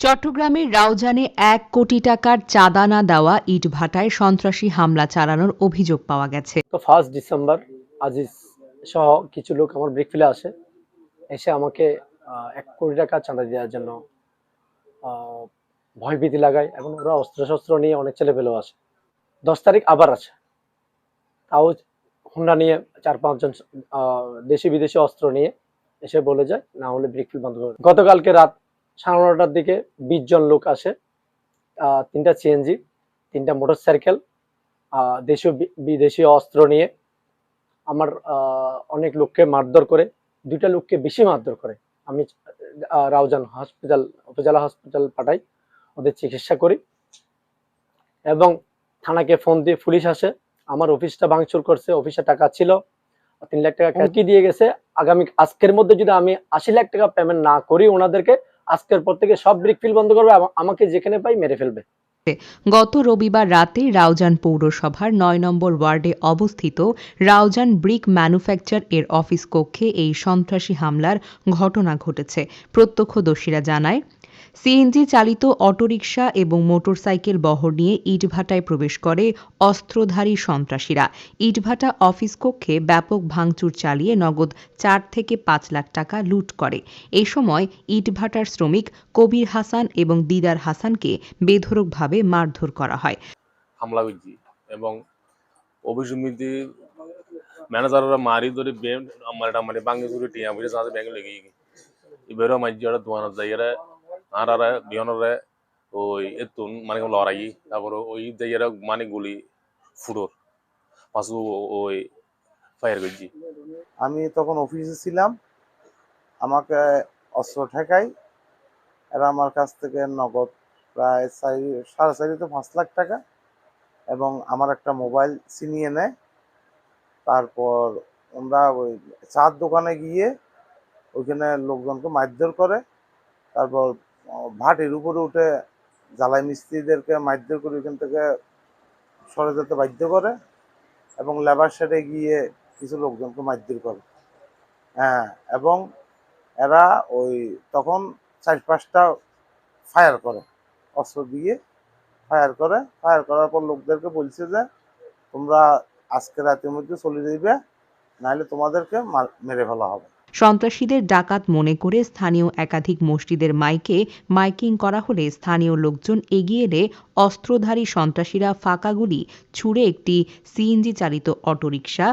চট্টগ্রামের রাউজানে ১ কোটি টাকার চাঁদা না দেওয়া ইটভাটায় সন্ত্রাসী হামলা চালানোর অভিযোগ পাওয়া গেছে। তো 1 ডিসেম্বর আজিজ সহ কিছু লোক আমার ব্রিকফিলে আসে, এসে আমাকে ১ কোটি টাকা চাঁদা দেওয়ার জন্য ভয়ভীতি লাগায় এবং ওরা অস্ত্রশস্ত্র নিয়ে অনেক ছেলেপেলেও আসে। ১০ তারিখ আবার আছে, তাও হুন্ডা নিয়ে ৪-৫ জন দেশি বিদেশি অস্ত্র নিয়ে এসে বলে যায় না হলে ব্রিকফিল বন্ধ করবে। গতকালকে রাত ৯:৩০টার দিকে ২০ জন লোক আসে, ৩টা সিএনজি, ৩টা মোটরসাইকেল, দেশীয় বিদেশি অস্ত্র নিয়ে আমার অনেক লোককে মারধর করে, ২টা লোককে বেশি মারধর করে। আমি রাউজান হসপিটাল, উপজেলা হসপিটাল পাঠাই, ওদের চিকিৎসা করি এবং থানাকে ফোন দিয়ে পুলিশ আসে। আমার অফিসটা ভাঙচুর করছে, অফিসে টাকা ছিল ৩ লাখ টাকা হুমকি দিয়ে গেছে, আজকের মধ্যে যদি আমি ৮০ লাখ টাকা পেমেন্ট না করি ওনাদেরকে, আজকের পর থেকে সব ব্রিকফিল বন্ধ করবে, আমাকে যেখানে পাই মেরে ফেলবে। গত রবিবার রাতে রাউজান পৌরসভার ৯ নম্বর ওয়ার্ডে অবস্থিত রাউজান ব্রিক ম্যানুফ্যাকচার এর অফিস কক্ষে এই সন্ত্রাসী হামলার ঘটনা ঘটেছে। প্রত্যক্ষদর্শীরা জানায়, সিএনজি চালিত অটোরিকশা এবং মোটরসাইকেল বহর নিয়ে ইটভাটায় প্রবেশ করে অস্ত্রধারী সন্ত্রাসীরা। ইটভাটা অফিস কক্ষে ব্যাপক ভাঙচুর চালিয়ে নগদ ৪ থেকে ৫ লাখ টাকা লুট করে। এই সময় ইটভাটার শ্রমিক কবির হাসান এবং দিদার হাসানকে বেধড়কভাবে মারধর করা হয়। হামলা হয়েছে এবং অভিসমিতি ম্যানেজাররা মারি ধরে আমার বাঙ্গি করে টিয়া বুঝে সাথে ব্যাংকে লেগে এবারও মাঝে দোয়ানো যাইয়ারা আর বিহনরে ওই এতুন মানে লড়াই, তারপর ওই যাইয়ারা মানে গুলি ফুটোর পাশু ওই ফায়ার করছি। আমি তখন অফিসে ছিলাম, আমাকে অস্ত্র ঠেকাই, এরা আমার কাছ থেকে নগদ প্রায় 4.5 থেকে 5 লাখ টাকা এবং আমার একটা মোবাইল ছিনিয়ে নেয়। তারপর আমরা ওই চার দোকানে গিয়ে ওইখানে লোকজনকে মারধর করে, তারপর ভাটির উপরে উঠে জ্বালাই মিস্ত্রিদেরকে মারধর করে ওইখান থেকে সরে যেতে বাধ্য করে এবং লেবার শেডে গিয়ে কিছু লোকজনকে মারধর করে। হ্যাঁ, এবং এরা ওই তখন 4-5টা ফায়ার করে, অস্ত্র দিয়ে ফায়ার করার পর লোকদেরকে বলছে যে তোমরা আজকে রাতের মধ্যে চলে যাইবে, নাহলে তোমাদেরকে মেরে ফেলা হবে। সন্ত্রাসীদের ডাকাত মনে করে স্থানীয় একাধিক মসজিদের মাইকিং করা হলে স্থানীয় লোকজন এগিয়ে এলে অস্ত্রধারী সন্ত্রাসীরা ফাঁকা গুলি ছুড়ে একটি সিএনজি চালিত অটোরিকশা,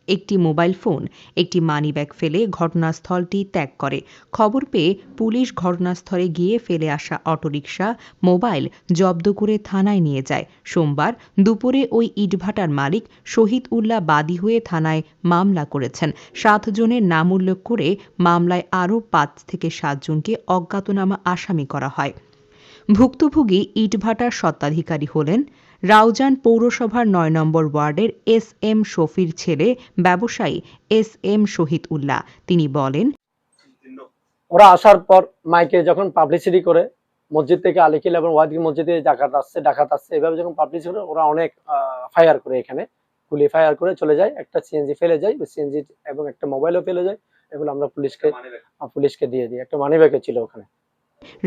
একটি মোবাইল ফোন, একটি মানিব্যাগ ফেলে ঘটনাস্থলটি ত্যাগ করে। খবর পেয়ে পুলিশ ঘটনাস্থলে গিয়ে ফেলে আসা অটোরিকশা, মোবাইল জব্দ করে থানায় নিয়ে যায়। সোমবার দুপুরে ওই ইটভাটার মালিক শহীদ উল্লাহ বাদী হয়ে থানায় মামলা করেছেন। ৭ জনের নাম উল্লেখ করে মামলায় আরও ৫ থেকে ৭ জনকে অজ্ঞাতনামা আসামি করা হয়। ভুক্তভোগী ইটভাটার স্বত্বাধিকারী হলেন রাউজান পৌরসভার ৯ নম্বর ওয়ার্ডের এস.এম. শফির ছেলে ব্যবসায়ী এস.এম. শহীদ উল্লাহ। তিনি বলেন, ওরা আসার পর মাইকে যখন পাবলিসিটি করে মসজিদ থেকে আলিকিল এবং ওয়াদিক মসজিদে ডাকাত আসছে এভাবে যখন পাবলিসিটি করে, ওরা অনেক ফায়ার করে, এখানে গুলি ফায়ার করে চলে যায়। একটা সিএনজি ফেলে যায়, সিএনজি এবং একটা মোবাইলও ফেলে যায়। এগুলো আমরা পুলিশকে দিয়ে দিই। একটা মানিব্যাগও ছিল ওখানে।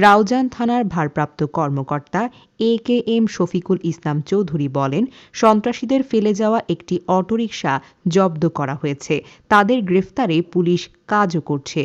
রাউজান থানার ভারপ্রাপ্ত কর্মকর্তা এ.কে.এম. শফিকুল ইসলাম চৌধুরী বলেন, সন্ত্রাসীদের ফেলে যাওয়া একটি অটোরিকশা জব্দ করা হয়েছে। তাদের গ্রেফতারে পুলিশ কাজও করছে।